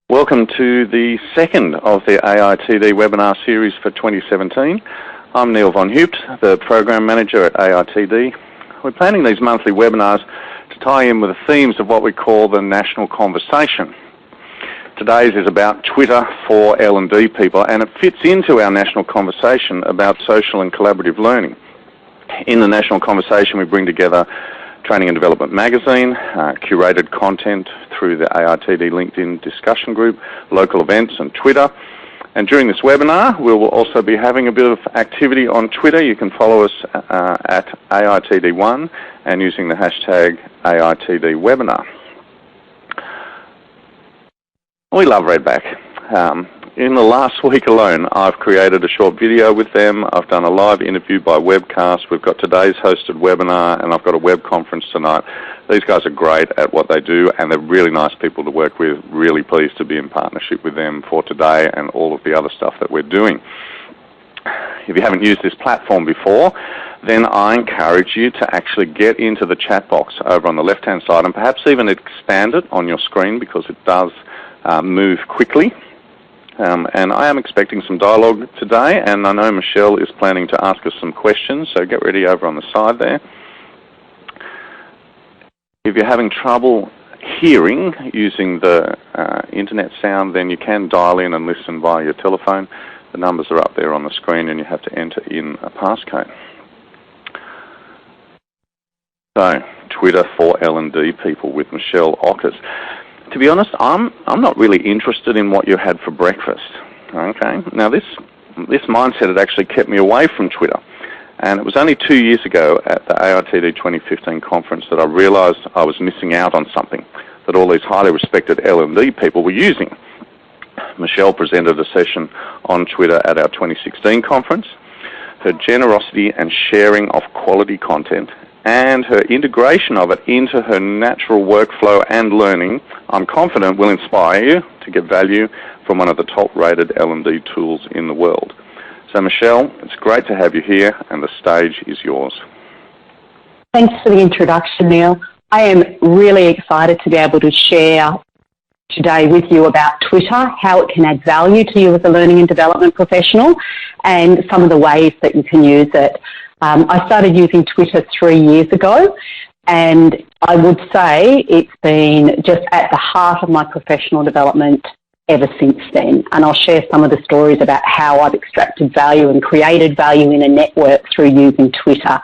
Welcome to the second of the AITD webinar series for 2017. I'm Neil von Hoopt, the Program Manager at AITD. We're planning these monthly webinars to tie in with the themes of what we call the national conversation. Today's is about Twitter for L&D people, and it fits into our national conversation about social and collaborative learning. In the national conversation, we bring together Training and Development Magazine, curated content through the AITD LinkedIn discussion group, local events and Twitter. And during this webinar, we will also be having a bit of activity on Twitter. You can follow us at AITD1 and using the hashtag AITDwebinar. We love Redback. In the last week alone, I've created a short video with them. I've done a live interview by webcast. We've got today's hosted webinar, and I've got a web conference tonight. These guys are great at what they do, and they're really nice people to work with. Really pleased to be in partnership with them for today and all of the other stuff that we're doing. If you haven't used this platform before, then I encourage you to actually get into the chat box over on the left-hand side and perhaps even expand it on your screen because it does move quickly. And I am expecting some dialogue today, and I know Michelle is planning to ask us some questions, so get ready over on the side there. If you're having trouble hearing using the internet sound, then you can dial in and listen via your telephone. The numbers are up there on the screen, and you have to enter in a passcode. So, Twitter for L&D people with Michelle Ockers. To be honest, I'm not really interested in what you had for breakfast. Okay, now this mindset had actually kept me away from Twitter, and it was only 2 years ago at the AITD 2015 conference that I realised I was missing out on something that all these highly respected L&D people were using. Michelle presented a session on Twitter at our 2016 conference. Her generosity and sharing of quality content and her integration of it into her natural workflow and learning, I'm confident will inspire you to get value from one of the top-rated L&D tools in the world. So Michelle, it's great to have you here, and the stage is yours. Thanks for the introduction, Neil. I am really excited to be able to share today with you about Twitter, how it can add value to you as a learning and development professional, and some of the ways that you can use it. I started using Twitter 3 years ago, and I would say it's been just at the heart of my professional development ever since then. And I'll share some of the stories about how I've extracted value and created value in a network through using Twitter.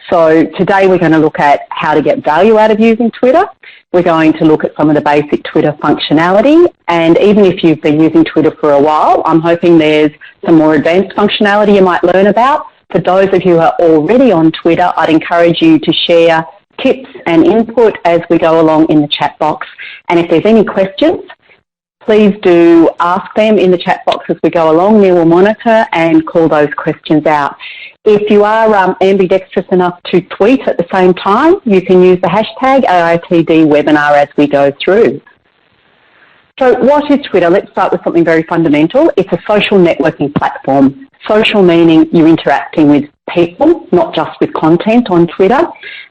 So today we're going to look at how to get value out of using Twitter. We're going to look at some of the basic Twitter functionality, and even if you've been using Twitter for a while, I'm hoping there's some more advanced functionality you might learn about. For those of you who are already on Twitter, I'd encourage you to share tips and input as we go along in the chat box. And if there's any questions, please do ask them in the chat box as we go along. Neil will monitor and call those questions out. If you are ambidextrous enough to tweet at the same time, you can use the hashtag AITDwebinar as we go through. So what is Twitter? Let's start with something very fundamental. It's a social networking platform. Social meaning you're interacting with people, not just with content on Twitter.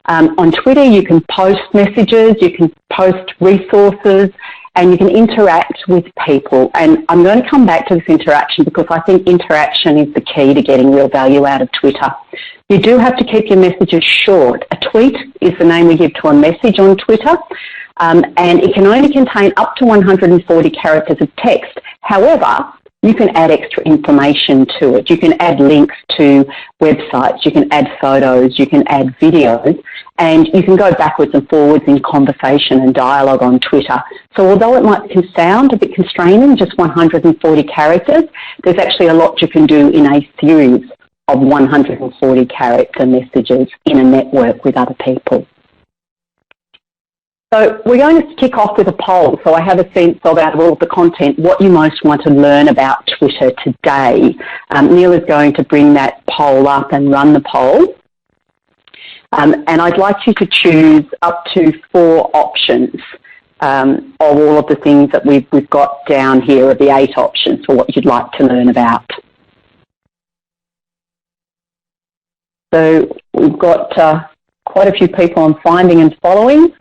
On Twitter, you can post messages, you can post resources, and you can interact with people. And I'm going to come back to this interaction because I think interaction is the key to getting real value out of Twitter. You do have to keep your messages short. A tweet is the name we give to a message on Twitter, and it can only contain up to 140 characters of text. However, you can add extra information to it. You can add links to websites, you can add photos, you can add videos, and you can go backwards and forwards in conversation and dialogue on Twitter. So although it might sound a bit constraining, just 140 characters, there's actually a lot you can do in a series of 140 character messages in a network with other people. So we're going to kick off with a poll. So I have a sense of, out of all of the content, what you most want to learn about Twitter today. Neil is going to bring that poll up and run the poll. And I'd like you to choose up to 4 options of all of the things that we've got down here, of the 8 options for what you'd like to learn about. So we've got quite a few people on finding and following.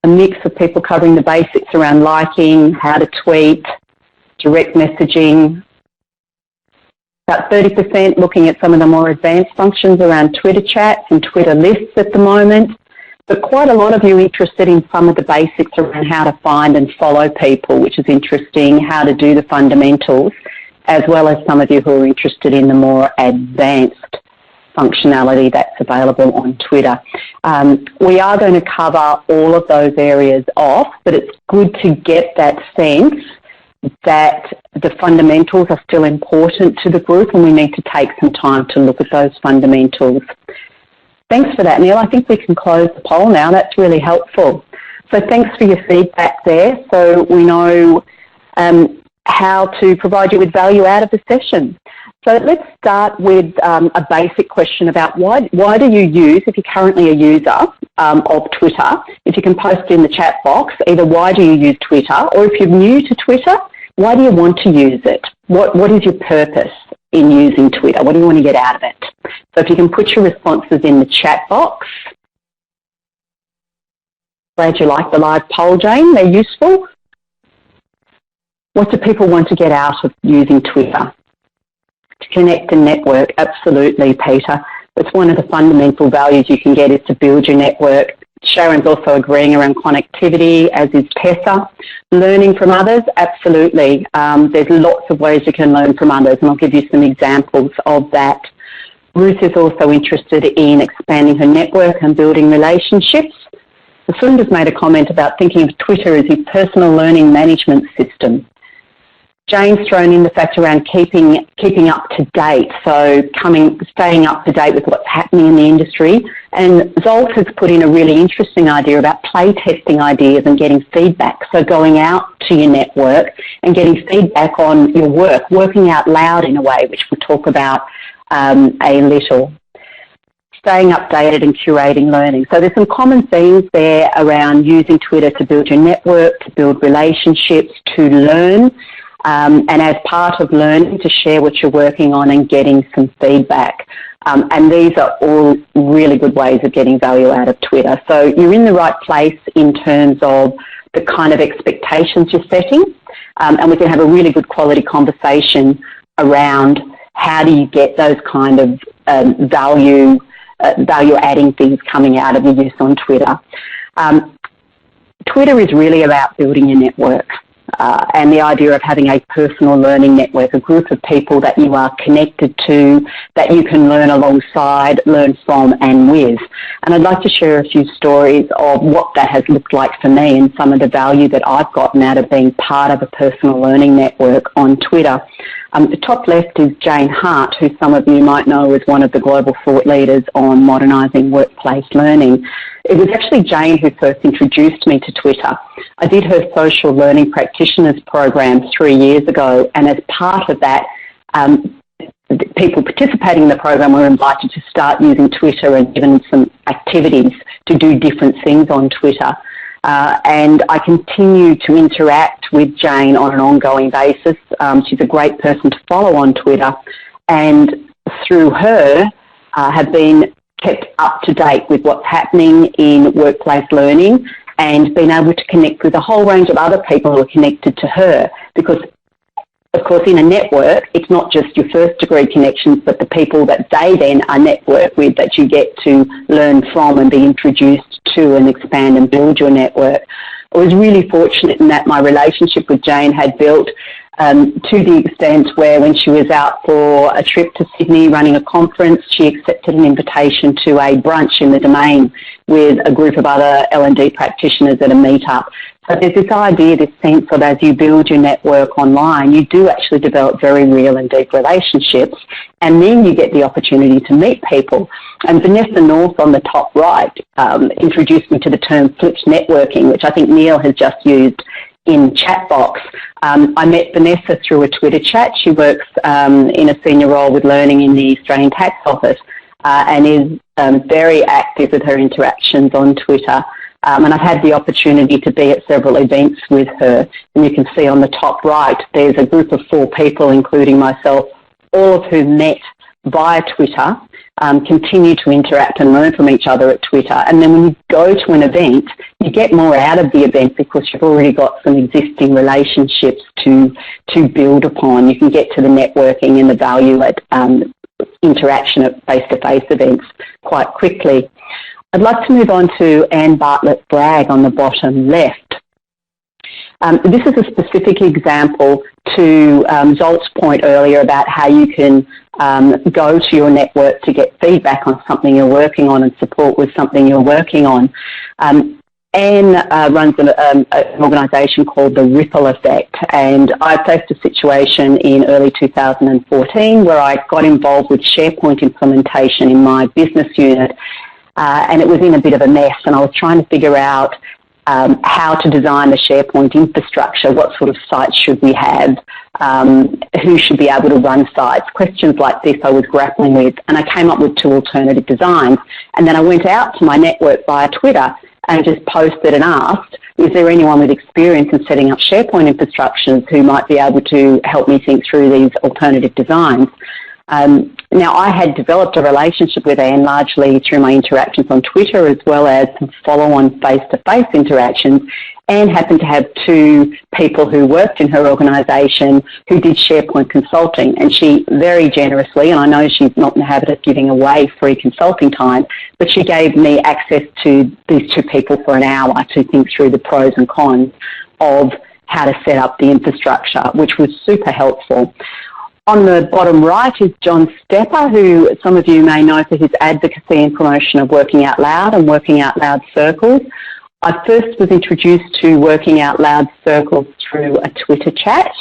a mix of people covering the basics around liking, how to tweet, direct messaging. About 30% looking at some of the more advanced functions around Twitter chats and Twitter lists at the moment. But quite a lot of you interested in some of the basics around how to find and follow people, which is interesting, how to do the fundamentals, as well as some of you who are interested in the more advanced functionality that's available on Twitter. We are going to cover all of those areas off, but it's good to get that sense that the fundamentals are still important to the group and we need to take some time to look at those fundamentals. Thanks for that, Neil. I think we can close the poll now. That's really helpful. So thanks for your feedback there. So we know how to provide you with value out of the session. So let's start with a basic question about why do you use, if you're currently a user of Twitter, if you can post in the chat box, either why do you use Twitter, or if you're new to Twitter, why do you want to use it? What is your purpose in using Twitter? What do you want to get out of it? So if you can put your responses in the chat box. Glad you like the live poll, Jane. They're useful. What do people want to get out of using Twitter? To connect and network, absolutely, Peter. It's one of the fundamental values you can get is to build your network. Sharon's also agreeing around connectivity, as is Tessa. Learning from others, absolutely. There's lots of ways you can learn from others, and I'll give you some examples of that. Ruth is also interested in expanding her network and building relationships. Sunda's made a comment about thinking of Twitter as his personal learning management system. Jane's thrown in the fact around keeping up to date, so staying up to date with what's happening in the industry. And Zolt has put in a really interesting idea about play testing ideas and getting feedback. So going out to your network and getting feedback on your work, working out loud in a way, which we'll talk about a little. Staying updated and curating learning. So there's some common themes there around using Twitter to build your network, to build relationships, to learn. And as part of learning, to share what you're working on and getting some feedback. And these are all really good ways of getting value out of Twitter. So you're in the right place in terms of the kind of expectations you're setting. And we can have a really good quality conversation around how do you get those kind of value-adding things coming out of your use on Twitter. Twitter is really about building your network. And the idea of having a personal learning network, a group of people that you are connected to, that you can learn alongside, learn from and with. And I'd like to share a few stories of what that has looked like for me and some of the value that I've gotten out of being part of a personal learning network on Twitter. The top left is Jane Hart, who some of you might know as one of the global thought leaders on modernising workplace learning. It was actually Jane who first introduced me to Twitter. I did her social learning practitioners program 3 years ago, and as part of that, people participating in the program were invited to start using Twitter and given some activities to do different things on Twitter. And I continue to interact with Jane on an ongoing basis. She's a great person to follow on Twitter, and through her have been kept up to date with what's happening in workplace learning and been able to connect with a whole range of other people who are connected to her, because of course in a network it's not just your first degree connections but the people that they then are networked with that you get to learn from and be introduced to and expand and build your network. I was really fortunate in that my relationship with Jane had built to the extent where when she was out for a trip to Sydney running a conference, she accepted an invitation to a brunch in the Domain with a group of other L&D practitioners at a meetup. So there's this idea, this sense of as you build your network online, you do actually develop very real and deep relationships, and then you get the opportunity to meet people. And Vanessa North on the top right introduced me to the term flipped networking, which I think Neil has just used in chat box. I met Vanessa through a Twitter chat. She works in a senior role with learning in the Australian Tax Office and is very active with her interactions on Twitter. And I've had the opportunity to be at several events with her. And you can see on the top right, there's a group of 4 people, including myself, all of whom met via Twitter, continue to interact and learn from each other at Twitter. And then when you go to an event, you get more out of the event because you've already got some existing relationships to build upon. You can get to the networking and the value at interaction at face-to-face events quite quickly. I'd like to move on to Anne Bartlett-Bragg on the bottom left. This is a specific example to Zolt's point earlier about how you can go to your network to get feedback on something you're working on and support with something you're working on. Anne runs an organisation called The Ripple Effect, and I faced a situation in early 2014 where I got involved with SharePoint implementation in my business unit, and it was in a bit of a mess, and I was trying to figure out how to design the SharePoint infrastructure, what sort of sites should we have, who should be able to run sites. Questions like this I was grappling with, and I came up with 2 alternative designs. And then I went out to my network via Twitter and just posted and asked, is there anyone with experience in setting up SharePoint infrastructures who might be able to help me think through these alternative designs? Now, I had developed a relationship with Anne largely through my interactions on Twitter as well as some follow-on face-to-face interactions. Anne happened to have 2 people who worked in her organisation who did SharePoint consulting, and she very generously, and I know she's not in the habit of giving away free consulting time, but she gave me access to these 2 people for an hour to think through the pros and cons of how to set up the infrastructure, which was super helpful. On the bottom right is John Stepper, who some of you may know for his advocacy and promotion of Working Out Loud and Working Out Loud circles. I first was introduced to Working Out Loud circles through a Twitter chat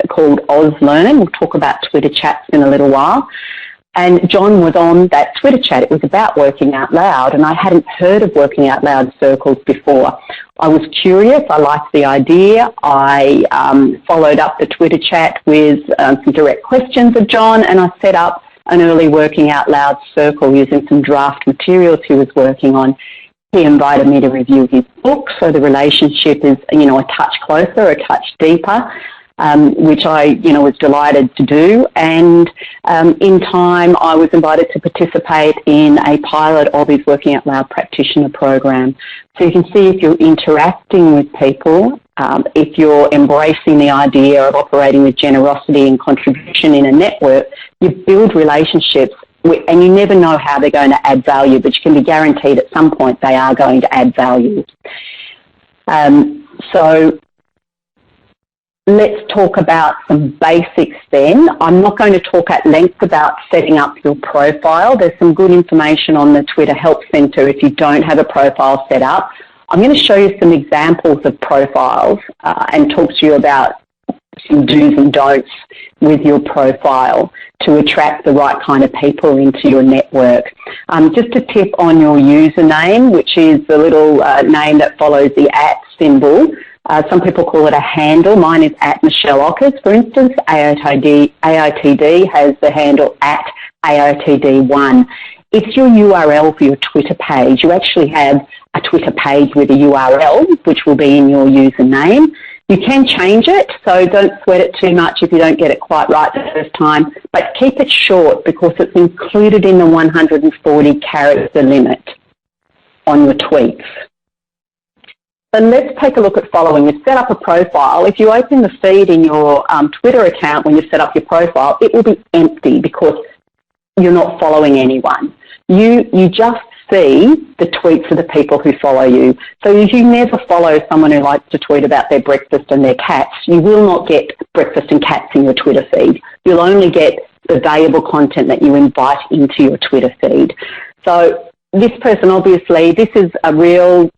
called Oz Learning. We'll talk about Twitter chats in a little while. And John was on that Twitter chat. It was about Working Out Loud, and I hadn't heard of Working Out Loud circles before. I was curious. I liked the idea. I followed up the Twitter chat with some direct questions of John, and I set up an early Working Out Loud circle using some draft materials he was working on. He invited me to review his book, so the relationship is, a touch closer, a touch deeper. Which I, was delighted to do. And in time, I was invited to participate in a pilot of his Working Out Loud practitioner program. So you can see if you're interacting with people, if you're embracing the idea of operating with generosity and contribution in a network, you build relationships, and you never know how they're going to add value, but you can be guaranteed at some point they are going to add value. So let's talk about some basics then. I'm not going to talk at length about setting up your profile. There's some good information on the Twitter Help Centre if you don't have a profile set up. I'm going to show you some examples of profiles and talk to you about some do's and don'ts with your profile to attract the right kind of people into your network. Just a tip on your username, which is the little name that follows the @ symbol. Some people call it a handle. Mine is @MichelleOckers, for instance. AITD has the handle @AITD1. It's your URL for your Twitter page. You actually have a Twitter page with a URL, which will be in your username. You can change it, so don't sweat it too much if you don't get it quite right the first time, but keep it short because it's included in the 140 character limit on your tweets. So let's take a look at following. You've set up a profile. If you open the feed in your Twitter account when you set up your profile, it will be empty because you're not following anyone. You just see the tweets of the people who follow you. So if you never follow someone who likes to tweet about their breakfast and their cats, you will not get breakfast and cats in your Twitter feed. You'll only get the valuable content that you invite into your Twitter feed. So this person, obviously, this is a real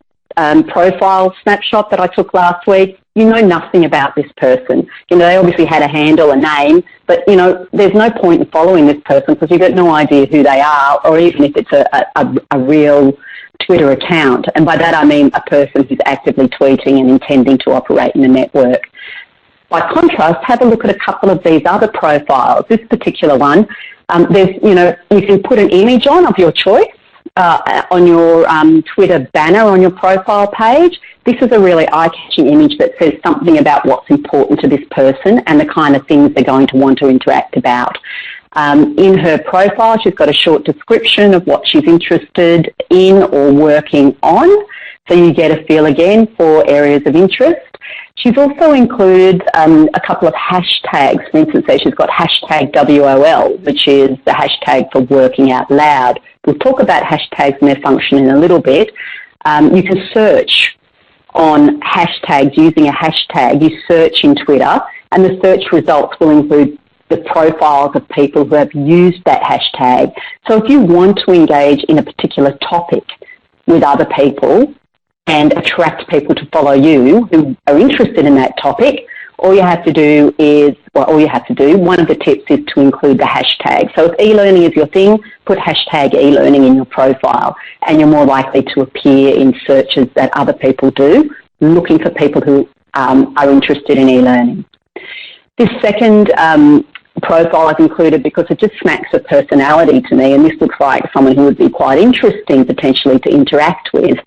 profile snapshot that I took last week. You know nothing about this person. They obviously had a handle, a name, but, there's no point in following this person because you've got no idea who they are or even if it's a real Twitter account. And by that I mean a person who's actively tweeting and intending to operate in the network. By contrast, have a look at a couple of these other profiles. This particular one, there's, you can put an image on of your choice. On your Twitter banner on your profile page. This is a really eye-catching image that says something about what's important to this person and the kind of things they're going to want to interact about. In her profile, she's got a short description of what she's interested in or working on, so you get a feel again for areas of interest. She's also included a couple of hashtags. For instance, so she's got hashtag WOL, which is the hashtag for working out loud. We'll talk about hashtags and their function in a little bit. You can search on hashtags using a hashtag. You search in Twitter, and the search results will include the profiles of people who have used that hashtag. So if you want to engage in a particular topic with other people and attract people to follow you who are interested in that topic, all you have to do is, one of the tips is to include the hashtag. So if e-learning is your thing, put hashtag e-learning in your profile, and you're more likely to appear in searches that other people do, looking for people who are interested in e-learning. This second profile I've included because it just smacks of personality to me, and this looks like someone who would be quite interesting potentially to interact with.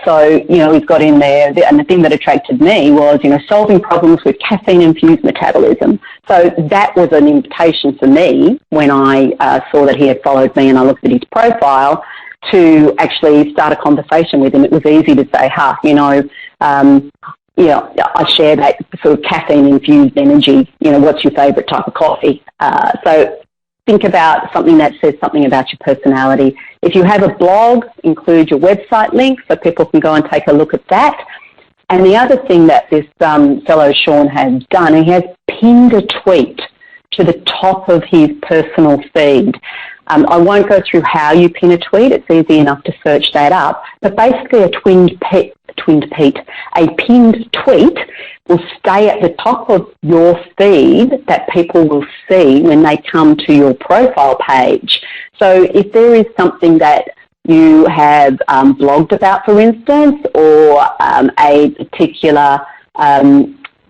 So, we've got in there, and the thing that attracted me was, solving problems with caffeine-infused metabolism. So that was an invitation for me when I saw that he had followed me and I looked at his profile to actually start a conversation with him. It was easy to say, I share that sort of caffeine-infused energy. What's your favourite type of coffee? So think about something that says something about your personality. If you have a blog, include your website link so people can go and take a look at that. And the other thing that this fellow Sean has done, he has pinned a tweet to the top of his personal feed. I won't go through how you pin a tweet. It's easy enough to search that up. But basically a pinned tweet will stay at the top of your feed that people will see when they come to your profile page. So if there is something that you have blogged about, for instance, or a particular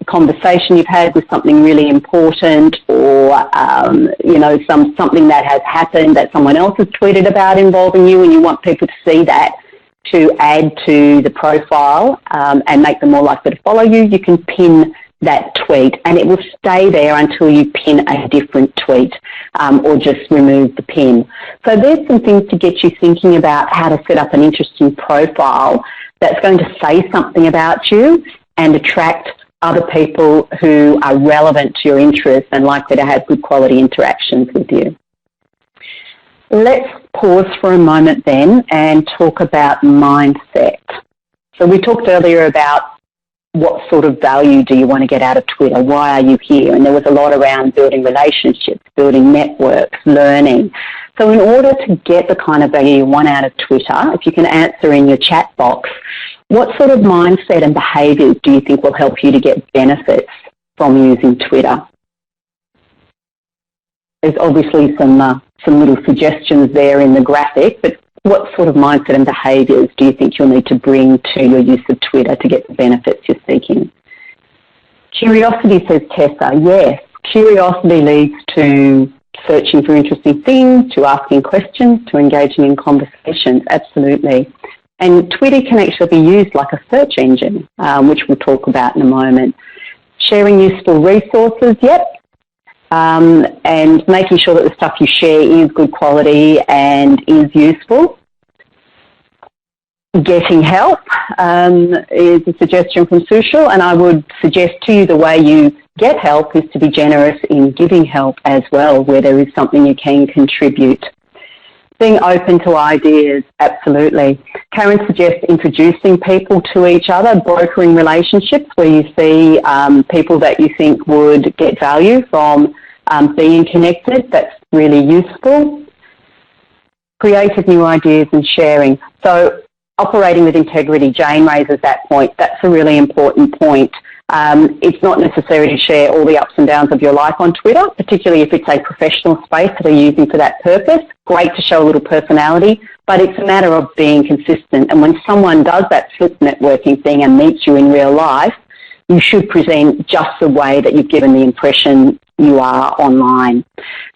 conversation you've had with something really important, or something that has happened that someone else has tweeted about involving you, and you want people to see that to add to the profile and make them more likely to follow you, you can pin that tweet, and it will stay there until you pin a different tweet or just remove the pin. So there's some things to get you thinking about how to set up an interesting profile that's going to say something about you and attract other people who are relevant to your interests and likely to have good quality interactions with you. Let's pause for a moment then and talk about mindset. So we talked earlier about what sort of value do you want to get out of Twitter? Why are you here? And there was a lot around building relationships, building networks, learning. So in order to get the kind of value you want out of Twitter, if you can answer in your chat box, what sort of mindset and behaviours do you think will help you to get benefits from using Twitter? There's obviously some little suggestions there in the graphic, but what sort of mindset and behaviours do you think you'll need to bring to your use of Twitter to get the benefits you're seeking? Curiosity, says Tessa. Yes, curiosity leads to searching for interesting things, to asking questions, to engaging in conversations. Absolutely. And Twitter can actually be used like a search engine, which we'll talk about in a moment. Sharing useful resources, yep. And making sure that the stuff you share is good quality and is useful. Getting help is a suggestion from Sushil, and I would suggest to you the way you get help is to be generous in giving help as well, where there is something you can contribute. Being open to ideas, absolutely. Karen suggests introducing people to each other, brokering relationships where you see people that you think would get value from being connected. That's really useful. Creative new ideas and sharing. So operating with integrity, Jane raises that point. That's a really important point. It's not necessary to share all the ups and downs of your life on Twitter, particularly if it's a professional space that you're using for that purpose. Great to show a little personality, but it's a matter of being consistent. And when someone does that flip networking thing and meets you in real life, you should present just the way that you've given the impression you are online.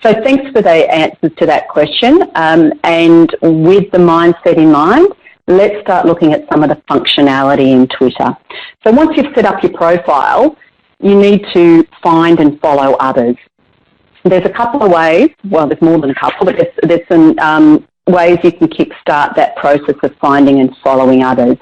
So thanks for the answers to that question. And with the mindset in mind, let's start looking at some of the functionality in Twitter. So once you've set up your profile, you need to find and follow others. There's a couple of ways, well, there's more than a couple, but there's some ways you can kickstart that process of finding and following others.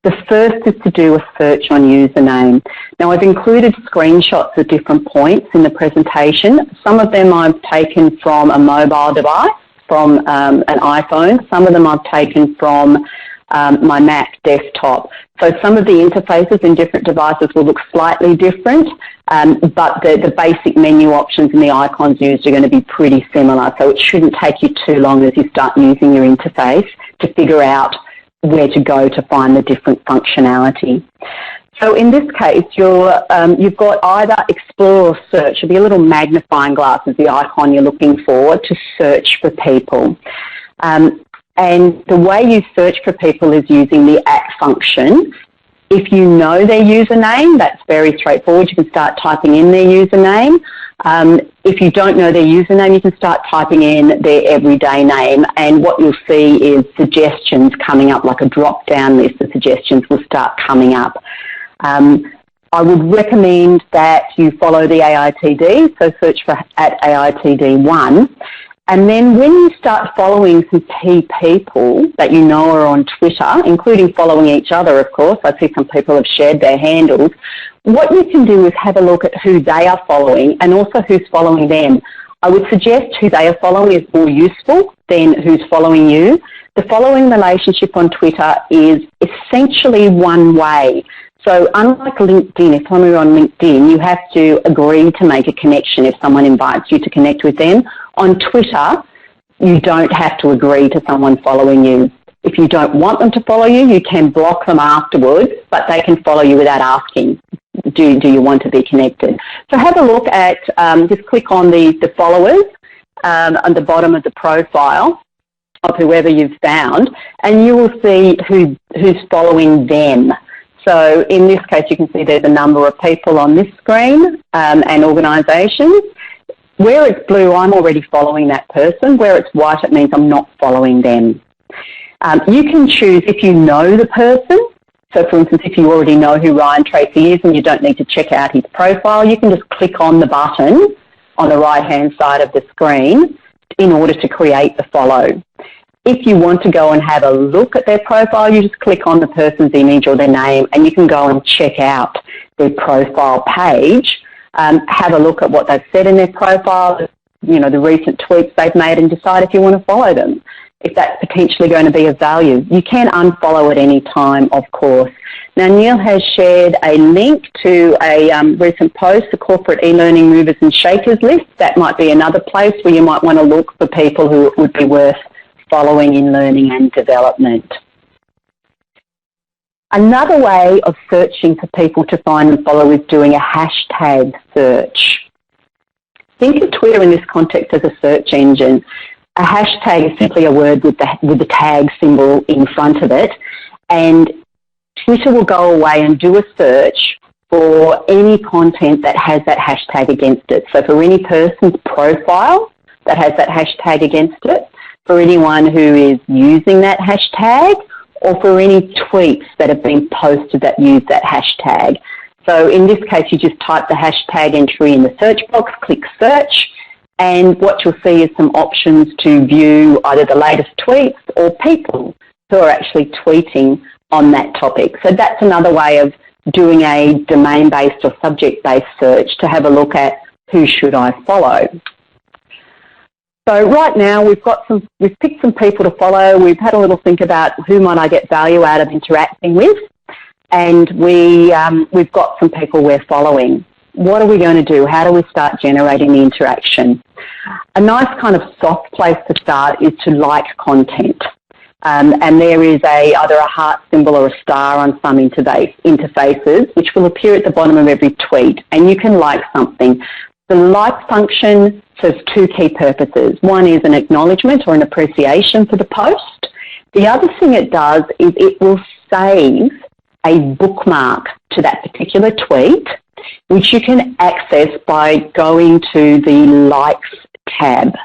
The first is to do a search on username. Now, I've included screenshots of different points in the presentation. Some of them I've taken from a mobile device, from an iPhone. Some of them I've taken from my Mac desktop. So some of the interfaces in different devices will look slightly different, but the basic menu options and the icons used are going to be pretty similar. So it shouldn't take you too long as you start using your interface to figure out where to go to find the different functionality. So in this case, you've got either Explore or Search. It'll be a little magnifying glass as the icon you're looking for to search for people. And the way you search for people is using the @ function. If you know their username, that's very straightforward. You can start typing in their username. If you don't know their username, you can start typing in their everyday name, and what you'll see is suggestions coming up, like a drop-down list of suggestions will start coming up. I would recommend that you follow the AITD, so search for @AITD1. And then when you start following some key people that you know are on Twitter, including following each other, of course, I see some people have shared their handles, what you can do is have a look at who they are following and also who's following them. I would suggest who they are following is more useful than who's following you. The following relationship on Twitter is essentially one way. So unlike LinkedIn, if someone are on LinkedIn, you have to agree to make a connection if someone invites you to connect with them. On Twitter, you don't have to agree to someone following you. If you don't want them to follow you, you can block them afterwards, but they can follow you without asking, do you want to be connected? So have a look at, just click on the followers on the bottom of the profile of whoever you've found, and you will see who's following them. So in this case, you can see there's a number of people on this screen and organisations. Where it's blue, I'm already following that person. Where it's white, it means I'm not following them. You can choose if you know the person. So for instance, if you already know who Ryan Tracy is and you don't need to check out his profile, you can just click on the button on the right-hand side of the screen in order to create the follow. If you want to go and have a look at their profile, you just click on the person's image or their name and you can go and check out their profile page, have a look at what they've said in their profile, you know, the recent tweets they've made, and decide if you want to follow them, if that's potentially going to be of value. You can unfollow at any time, of course. Now, Neil has shared a link to a recent post, the Corporate E-Learning Movers and Shakers list. That might be another place where you might want to look for people who it would be worth following in learning and development. Another way of searching for people to find and follow is doing a hashtag search. Think of Twitter in this context as a search engine. A hashtag is simply a word with the tag symbol in front of it, and Twitter will go away and do a search for any content that has that hashtag against it. So for any person's profile that has that hashtag against it, for anyone who is using that hashtag, or for any tweets that have been posted that use that hashtag. So in this case, you just type the hashtag entry in the search box, click search, and what you'll see is some options to view either the latest tweets or people who are actually tweeting on that topic. So that's another way of doing a domain-based or subject-based search to have a look at who should I follow. So right now we've picked some people to follow. We've had a little think about who might I get value out of interacting with, and we've got some people we're following. What are we going to do? How do we start generating the interaction? A nice kind of soft place to start is to like content. And there is either a heart symbol or a star on some interfaces, which will appear at the bottom of every tweet, and you can like something. The like function serves two key purposes. One is an acknowledgement or an appreciation for the post. The other thing it does is it will save a bookmark to that particular tweet, which you can access by going to the Likes tab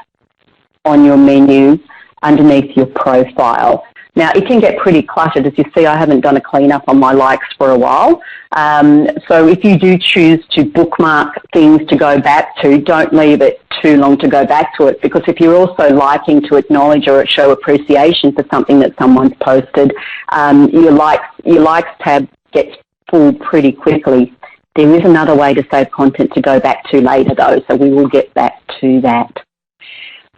on your menu underneath your profile. Now, it can get pretty cluttered. As you see, I haven't done a clean-up on my likes for a while. So if you do choose to bookmark things to go back to, don't leave it too long to go back to it, because if you're also liking to acknowledge or show appreciation for something that someone's posted, your likes tab gets full pretty quickly. There is another way to save content to go back to later though, so we will get back to that.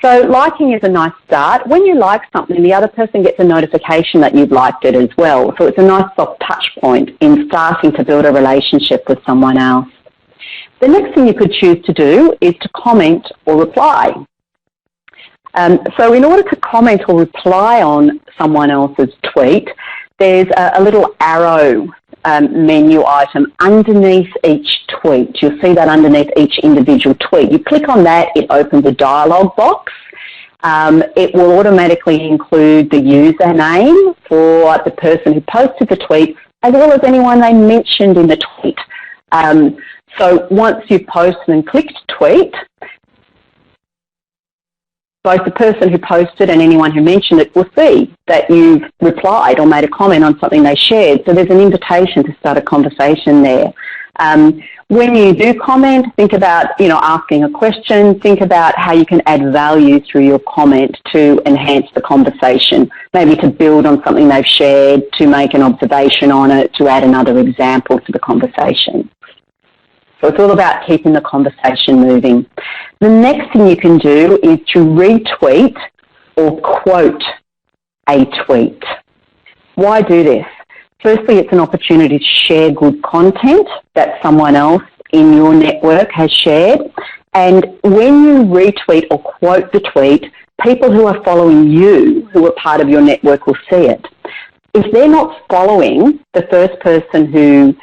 So liking is a nice start. When you like something, the other person gets a notification that you've liked it as well. So it's a nice soft touch point in starting to build a relationship with someone else. The next thing you could choose to do is to comment or reply. So in order to comment or reply on someone else's tweet, there's a little arrow menu item underneath each tweet. You'll see that underneath each individual tweet. You click on that, it opens a dialog box. It will automatically include the username for the person who posted the tweet, as well as anyone they mentioned in the tweet. So once you've posted and clicked tweet, both the person who posted and anyone who mentioned it will see that you've replied or made a comment on something they shared. So there's an invitation to start a conversation there. When you do comment, think about, asking a question. Think about how you can add value through your comment to enhance the conversation, maybe to build on something they've shared, to make an observation on it, to add another example to the conversation. So it's all about keeping the conversation moving. The next thing you can do is to retweet or quote a tweet. Why do this? Firstly, it's an opportunity to share good content that someone else in your network has shared. And when you retweet or quote the tweet, people who are following you, who are part of your network, will see it. If they're not following the first person who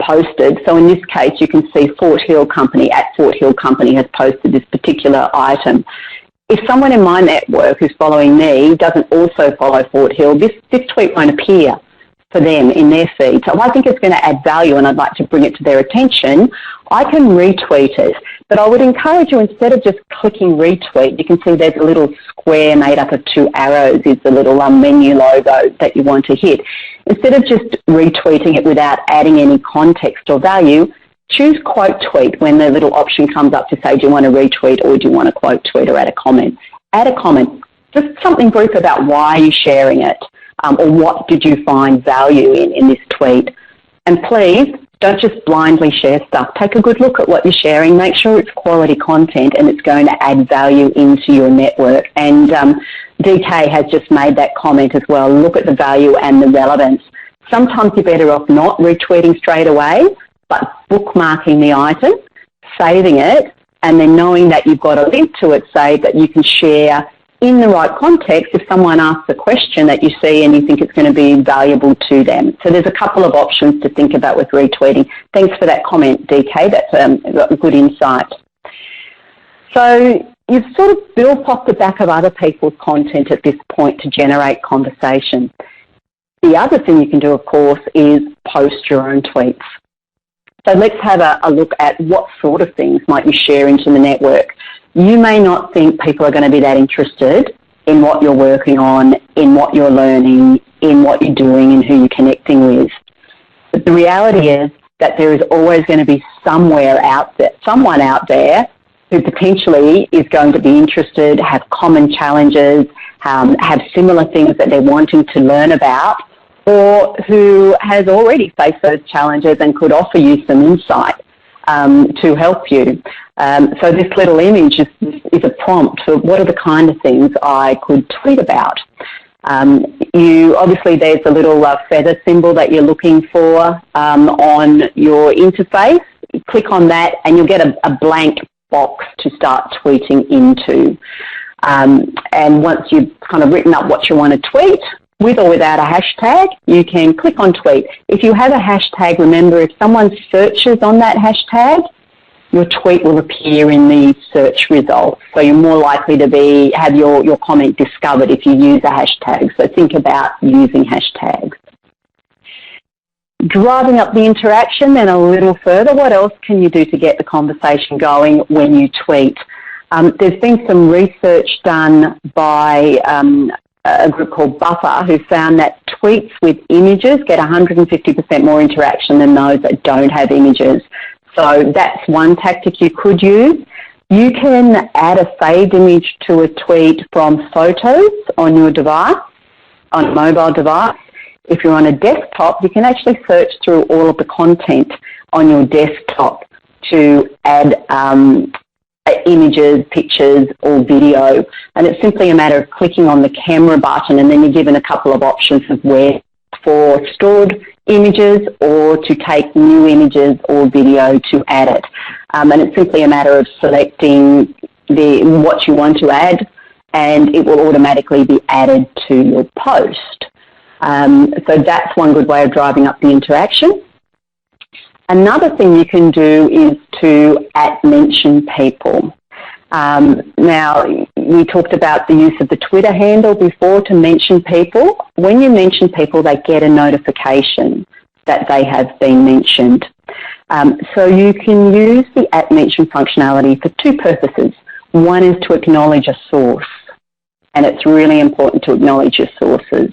posted, so in this case you can see Fort Hill Company, at Fort Hill Company has posted this particular item. If someone in my network who's following me doesn't also follow Fort Hill, this tweet won't appear for them in their feed. So I think it's going to add value and I'd like to bring it to their attention. I can retweet it, but I would encourage you, instead of just clicking retweet, you can see there's a little square made up of two arrows, is the little menu logo that you want to hit. Instead of just retweeting it without adding any context or value, choose quote tweet when the little option comes up to say, do you want to retweet or do you want to quote tweet or add a comment? Add a comment, just something brief about why you're sharing it, or what did you find value in this tweet. And please, don't just blindly share stuff. Take a good look at what you're sharing. Make sure it's quality content and it's going to add value into your network. And DK has just made that comment as well. Look at the value and the relevance. Sometimes you're better off not retweeting straight away, but bookmarking the item, saving it, and then knowing that you've got a link to it saved that you can share in the right context if someone asks a question that you see and you think it's going to be valuable to them. So there's a couple of options to think about with retweeting. Thanks for that comment, DK. That's a good insight. So you've sort of built off the back of other people's content at this point to generate conversation. The other thing you can do, of course, is post your own tweets. So let's have a look at what sort of things might you share into the network. You may not think people are going to be that interested in what you're working on, in what you're learning, in what you're doing and who you're connecting with. But the reality is that there is always going to be someone out there who potentially is going to be interested, have common challenges, have similar things that they're wanting to learn about, or who has already faced those challenges and could offer you some insight to help you. So this little image is a prompt for what are the kind of things I could tweet about. Obviously there's a little feather symbol that you're looking for on your interface. You click on that and you'll get a blank box to start tweeting into. And once you've kind of written up what you want to tweet, with or without a hashtag, you can click on tweet. If you have a hashtag, remember, if someone searches on that hashtag, your tweet will appear in the search results. So you're more likely to have your comment discovered if you use a hashtag. So think about using hashtags. Driving up the interaction then a little further, what else can you do to get the conversation going when you tweet? There's been some research done by a group called Buffer, who found that tweets with images get 150% more interaction than those that don't have images. So that's one tactic you could use. You can add a saved image to a tweet from photos on your device, on a mobile device. If you're on a desktop, you can actually search through all of the content on your desktop to add images, pictures or video, and it's simply a matter of clicking on the camera button, and then you're given a couple of options of where for stored images or to take new images or video to add it. And it's simply a matter of selecting what you want to add, and it will automatically be added to your post. So that's one good way of driving up the interaction. Another thing you can do is to @mention people. Now, we talked about the use of the Twitter handle before to mention people. When you mention people, they get a notification that they have been mentioned. So you can use the @mention functionality for two purposes. One is to acknowledge a source, and it's really important to acknowledge your sources.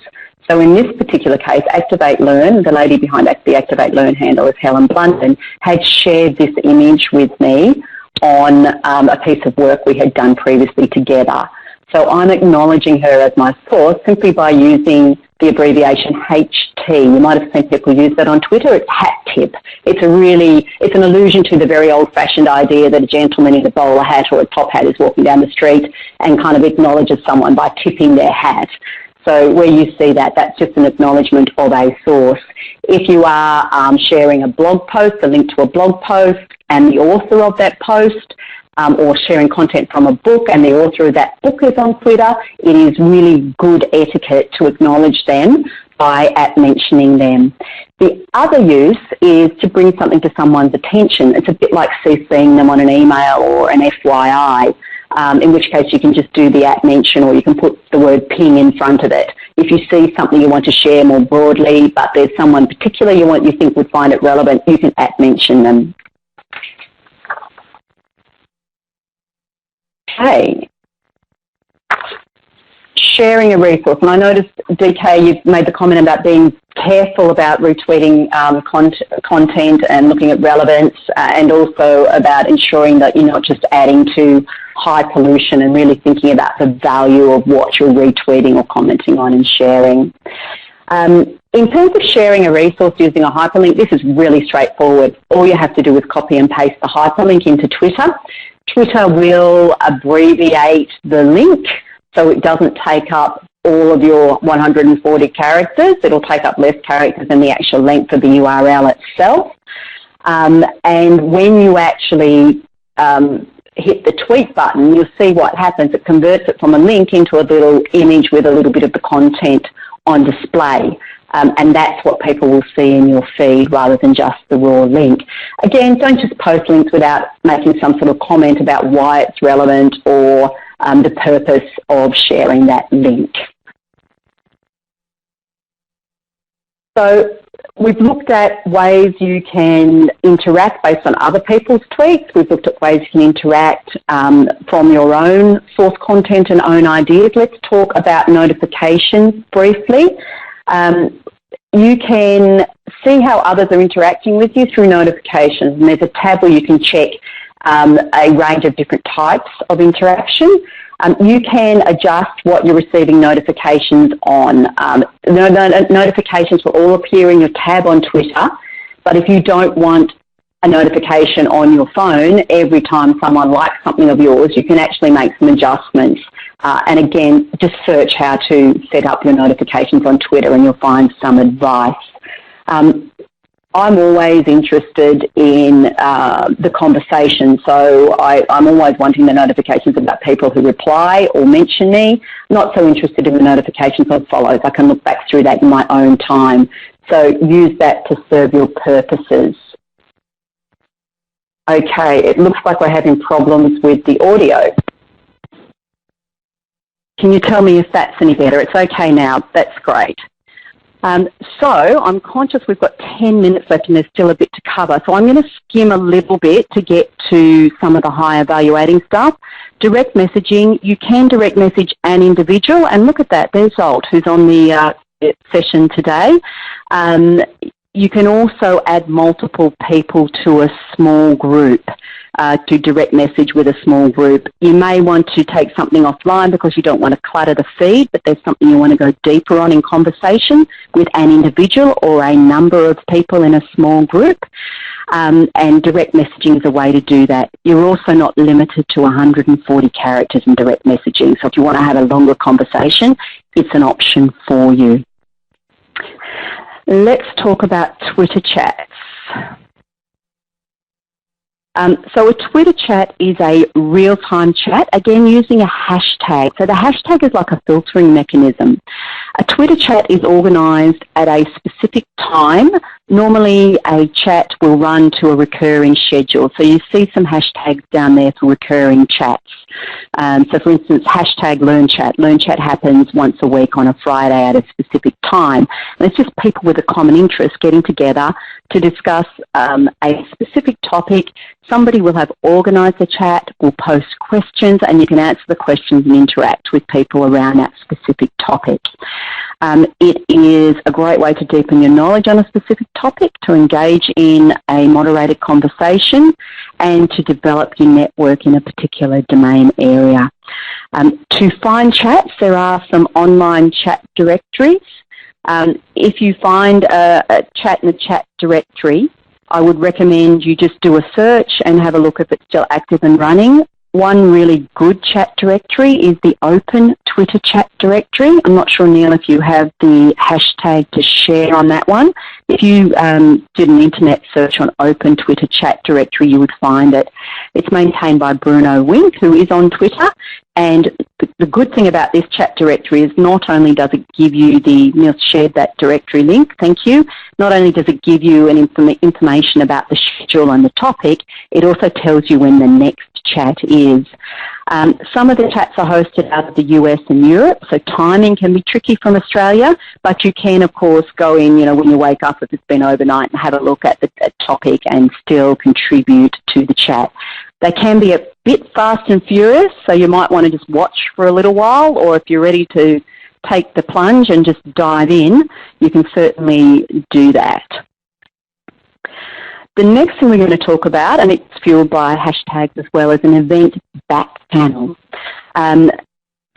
So in this particular case, Activate Learn, the lady behind the Activate Learn handle is Helen Blunden, had shared this image with me on a piece of work we had done previously together. So I'm acknowledging her as my source simply by using the abbreviation HT. You might have seen people use that on Twitter. It's hat tip. It's an allusion to the very old-fashioned idea that a gentleman in a bowler hat or a top hat is walking down the street and kind of acknowledges someone by tipping their hat. So where you see that, that's just an acknowledgement of a source. If you are sharing a blog post, a link to a blog post, and the author of that post, or sharing content from a book and the author of that book is on Twitter, it is really good etiquette to acknowledge them by @mentioning them. The other use is to bring something to someone's attention. It's a bit like CCing them on an email or an FYI. In which case you can just do the @mention, or you can put the word ping in front of it. If you see something you want to share more broadly, but there's someone particular you think would find it relevant, you can @mention them. Okay. Sharing a resource. And I noticed, DK, you've made the comment about being careful about retweeting content and looking at relevance, and also about ensuring that you're not just adding to high pollution and really thinking about the value of what you're retweeting or commenting on and sharing. In terms of sharing a resource using a hyperlink, this is really straightforward. All you have to do is copy and paste the hyperlink into Twitter. Twitter will abbreviate the link so it doesn't take up all of your 140 characters. It'll take up less characters than the actual length of the URL itself. And when you actually hit the tweet button, you'll see what happens. It converts it from a link into a little image with a little bit of the content on display. And that's what people will see in your feed rather than just the raw link. Again, don't just post links without making some sort of comment about why it's relevant or the purpose of sharing that link. So we've looked at ways you can interact based on other people's tweets. We've looked at ways you can interact from your own source content and own ideas. Let's talk about notifications briefly. You can see how others are interacting with you through notifications, and there's a tab where you can check a range of different types of interaction. You can adjust what you're receiving notifications on. Notifications will all appear in your tab on Twitter, but if you don't want a notification on your phone every time someone likes something of yours, you can actually make some adjustments. And again, just search how to set up your notifications on Twitter and you'll find some advice. I'm always interested in the conversation, so I'm always wanting the notifications about people who reply or mention me. Not so interested in the notifications of follows. I can look back through that in my own time. So use that to serve your purposes. Okay, it looks like we're having problems with the audio. Can you tell me if that's any better? It's okay now. That's great. So I'm conscious we've got 10 minutes left and there's still a bit to cover. So I'm going to skim a little bit to get to some of the high evaluating stuff. Direct messaging, you can direct message an individual, and look at that, there's Zolt, who's on the session today. You can also add multiple people to a small group. To direct message with a small group. You may want to take something offline because you don't want to clutter the feed, but there's something you want to go deeper on in conversation with an individual or a number of people in a small group. And direct messaging is a way to do that. You're also not limited to 140 characters in direct messaging. So if you want to have a longer conversation, it's an option for you. Let's talk about Twitter chats. So a Twitter chat is a real-time chat, again using a hashtag. So the hashtag is like a filtering mechanism. A Twitter chat is organised at a specific time. Normally a chat will run to a recurring schedule. So you see some hashtags down there for recurring chats. So for instance, hashtag LearnChat. LearnChat happens once a week on a Friday at a specific time. And it's just people with a common interest getting together to discuss a specific topic. Somebody will have organised the chat, will post questions, and you can answer the questions and interact with people around that specific topic. It is a great way to deepen your knowledge on a specific topic, to engage in a moderated conversation, and to develop your network in a particular domain area. To find chats, there are some online chat directories. If you find a chat in the chat directory, I would recommend you just do a search and have a look if it's still active and running. One really good chat directory is the Open Twitter chat directory. I'm not sure, Neil, if you have the hashtag to share on that one. If you did an internet search on Open Twitter chat directory, you would find it. It's maintained by Bruno Wink, who is on Twitter. And the good thing about this chat directory is not only does it give you Neil shared that directory link, thank you. Not only does it give you an information about the schedule and the topic, it also tells you when the next chat is. Some of the chats are hosted out of the US and Europe, so timing can be tricky from Australia, but you can, of course, go in, when you wake up, if it's been overnight, and have a look at the topic and still contribute to the chat. They can be a bit fast and furious, so you might want to just watch for a little while, or if you're ready to take the plunge and just dive in, you can certainly do that. The next thing we're going to talk about, and it's fueled by hashtags as well, is an event back channel. And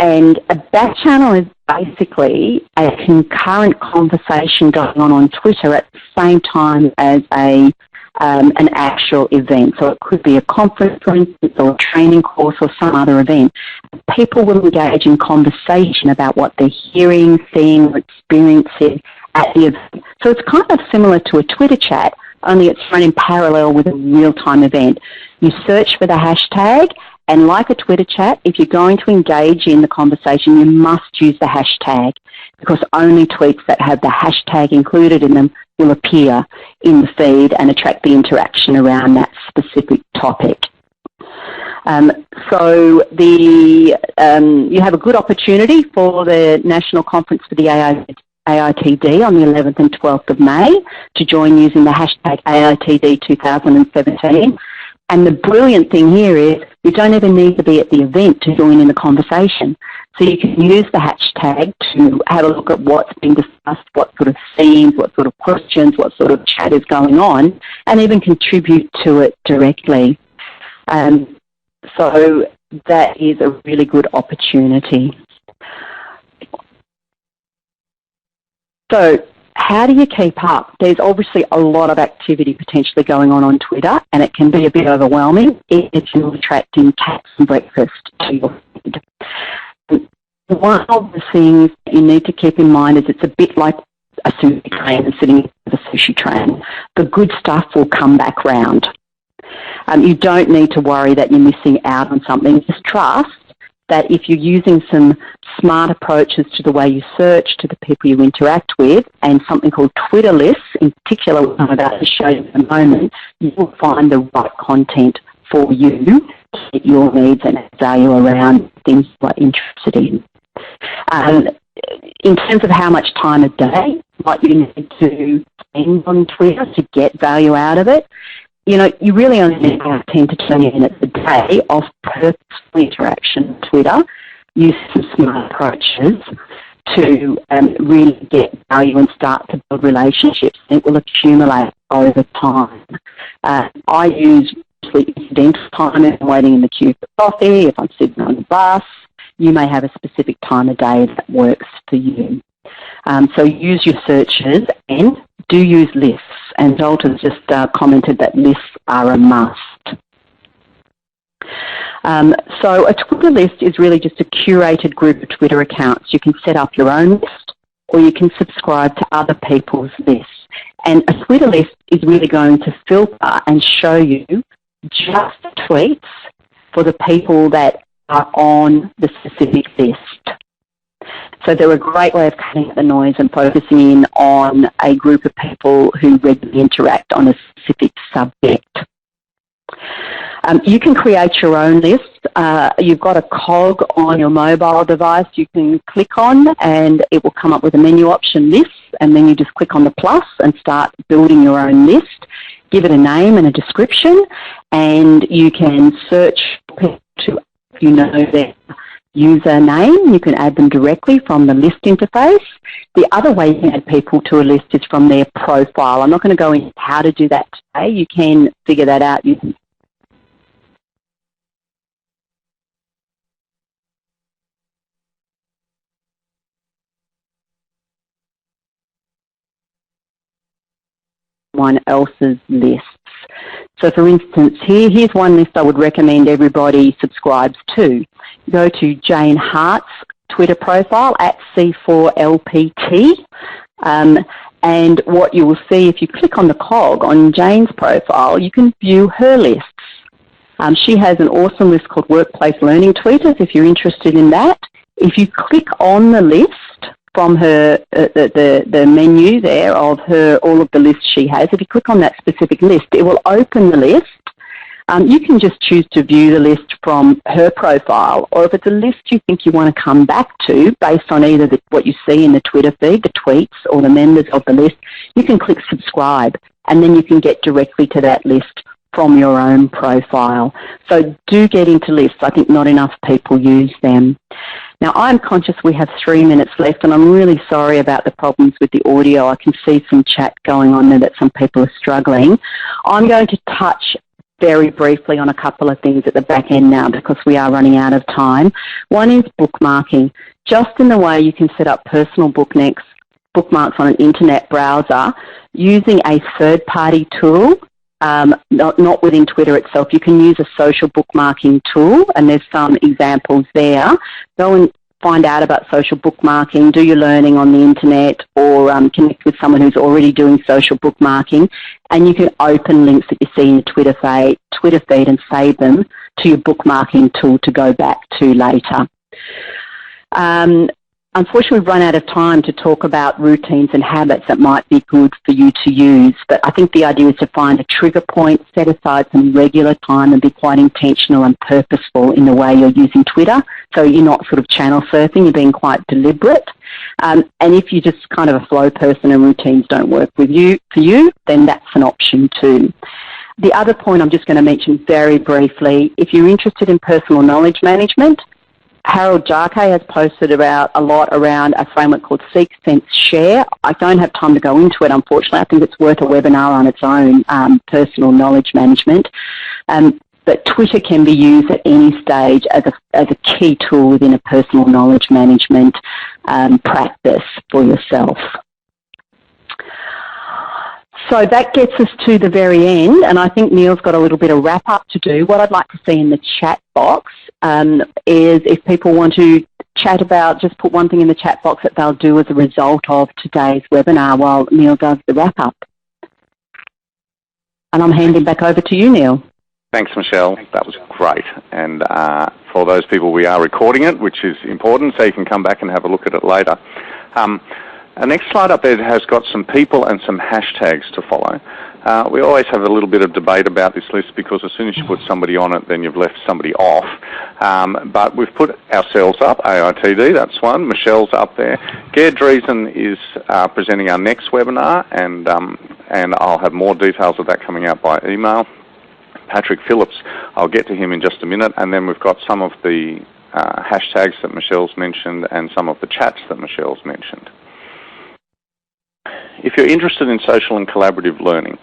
a back channel is basically a concurrent conversation going on Twitter at the same time as an actual event. So it could be a conference, for instance, or a training course or some other event. People will engage in conversation about what they're hearing, seeing, or experiencing at the event. So it's kind of similar to a Twitter chat, only it's run in parallel with a real-time event. You search for the hashtag, and like a Twitter chat, if you're going to engage in the conversation, you must use the hashtag, because only tweets that have the hashtag included in them will appear in the feed and attract the interaction around that specific topic. So you have a good opportunity for the National Conference for the AITD on the 11th and 12th of May to join using the hashtag AITD 2017. And the brilliant thing here is you don't even need to be at the event to join in the conversation. So you can use the hashtag to have a look at what's being discussed, what sort of themes, what sort of questions, what sort of chat is going on, and even contribute to it directly. So that is a really good opportunity. So how do you keep up? There's obviously a lot of activity potentially going on Twitter, and it can be a bit overwhelming if you're attracting cats and breakfast to your feed. One of the things that you need to keep in mind is it's a bit like a sushi train and sitting with a sushi train. The good stuff will come back round. You don't need to worry that you're missing out on something. Just trust that if you're using some smart approaches to the way you search, to the people you interact with, and something called Twitter lists, in particular what I'm about to show you in a moment, you will find the right content for you to fit your needs and value around things you are interested in. In terms of how much time a day might you need to spend on Twitter to get value out of it, you really only need about 10 to 20 minutes a day of purposeful interaction on Twitter. Use some smart approaches to really get value and start to build relationships. It will accumulate over time. I use incidental time if I'm waiting in the queue for coffee, if I'm sitting on the bus. You may have a specific time of day that works for you. So use your searches and do use lists. And Zolta's just commented that lists are a must. So a Twitter list is really just a curated group of Twitter accounts. You can set up your own list or you can subscribe to other people's lists. And a Twitter list is really going to filter and show you just tweets for the people that are on the specific list. So they're a great way of cutting out the noise and focusing in on a group of people who regularly interact on a specific subject. You can create your own list. You've got a cog on your mobile device you can click on and it will come up with a menu option, lists, and then you just click on the plus and start building your own list. Give it a name and a description, and you can search people to, if you know their username, you can add them directly from the list interface. The other way you can add people to a list is from their profile. I'm not going to go into how to do that today. You can figure that out using someone else's lists. So for instance, here's one list I would recommend everybody subscribes to. Go to Jane Hart's Twitter profile at C4LPT. And what you will see if you click on the cog on Jane's profile, you can view her lists. She has an awesome list called Workplace Learning Tweeters if you're interested in that. If you click on the list from her, the menu there of her, all of the lists she has, if you click on that specific list, it will open the list. You can just choose to view the list from her profile, or if it's a list you think you want to come back to based on either what you see in the Twitter feed, the tweets, or the members of the list, you can click subscribe, and then you can get directly to that list from your own profile. So do get into lists. I think not enough people use them. Now, I'm conscious we have 3 minutes left, and I'm really sorry about the problems with the audio. I can see some chat going on there that some people are struggling. I'm going to touch very briefly on a couple of things at the back end now because we are running out of time. One is bookmarking. Just in the way you can set up personal bookmarks on an internet browser using a third-party tool, not within Twitter itself. You can use a social bookmarking tool, and there's some examples there. Go and find out about social bookmarking, do your learning on the internet, or connect with someone who's already doing social bookmarking, and you can open links that you see in the Twitter feed and save them to your bookmarking tool to go back to later. Unfortunately, we've run out of time to talk about routines and habits that might be good for you to use, but I think the idea is to find a trigger point, set aside some regular time and be quite intentional and purposeful in the way you're using Twitter. So you're not sort of channel surfing, you're being quite deliberate. And if you're just kind of a flow person and routines don't work for you, then that's an option too. The other point I'm just going to mention very briefly, if you're interested in personal knowledge management, Harold Jarke has posted about a lot around a framework called Seek, Sense, Share. I don't have time to go into it, unfortunately. I think it's worth a webinar on its own, personal knowledge management. But Twitter can be used at any stage as a key tool within a personal knowledge management practice for yourself. So that gets us to the very end, and I think Neil's got a little bit of wrap-up to do. What I'd like to see in the chat box is if people want to chat about, just put one thing in the chat box that they'll do as a result of today's webinar while Neil does the wrap-up. And I'm handing back over to you, Neil. Thanks, Michelle. That was great. And for those people, we are recording it, which is important, so you can come back and have a look at it later. Our next slide up there has got some people and some hashtags to follow. We always have a little bit of debate about this list because as soon as you put somebody on it, then you've left somebody off. But we've put ourselves up, AITD, that's one. Michelle's up there. Gerd Driesen is presenting our next webinar, and I'll have more details of that coming out by email. Patrick Phillips, I'll get to him in just a minute, and then we've got some of the hashtags that Michelle's mentioned and some of the chats that Michelle's mentioned. If you're interested in social and collaborative learning,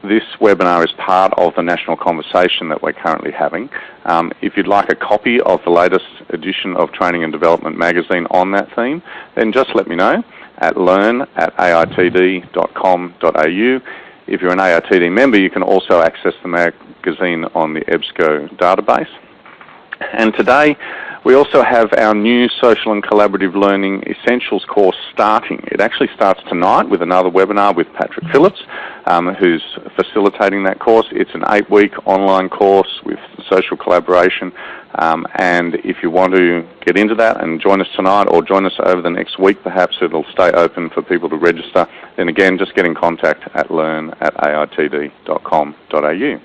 this webinar is part of the national conversation that we're currently having. If you'd like a copy of the latest edition of Training and Development magazine on that theme, then just let me know at learn@aitd.com.au. If you're an AITD member, you can also access the magazine on the EBSCO database. And today, we also have our new Social and Collaborative Learning Essentials course starting. It actually starts tonight with another webinar with Patrick Phillips, who's facilitating that course. It's an 8-week online course with social collaboration. And if you want to get into that and join us tonight or join us over the next week, perhaps it'll stay open for people to register, then again, just get in contact at learn@aitd.com.au.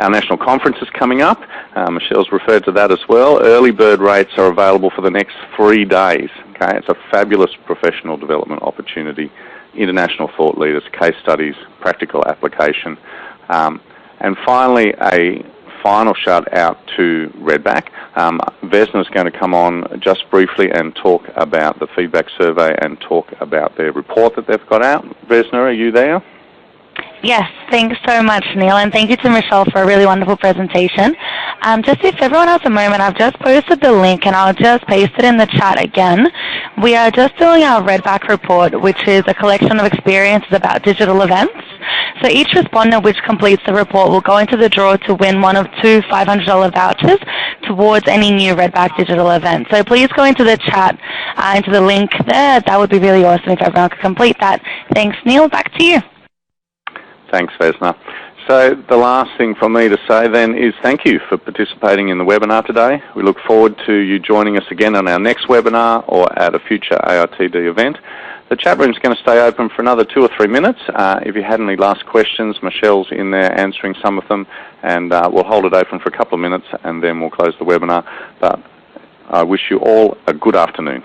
Our national conference is coming up. Michelle's referred to that as well. Early bird rates are available for the next 3 days. Okay, it's a fabulous professional development opportunity. International thought leaders, case studies, practical application. And finally, a final shout out to Redback. Vesna's going to come on just briefly and talk about the feedback survey and talk about their report that they've got out. Vesna, are you there? Yes, thanks so much, Neil, and thank you to Michelle for a really wonderful presentation. Just if everyone has a moment, I've just posted the link and I'll just paste it in the chat again. We are just doing our Redback report, which is a collection of experiences about digital events. So each respondent which completes the report will go into the draw to win one of 2 $500 vouchers towards any new Redback digital event. So please go into the chat, into the link there. That would be really awesome if everyone could complete that. Thanks, Neil. Back to you. Thanks, Vesna. So the last thing from me to say then is thank you for participating in the webinar today. We look forward to you joining us again on our next webinar or at a future AITD event. The chat room is going to stay open for another 2 or 3 minutes. If you had any last questions, Michelle's in there answering some of them, and we'll hold it open for a couple of minutes and then we'll close the webinar. But I wish you all a good afternoon.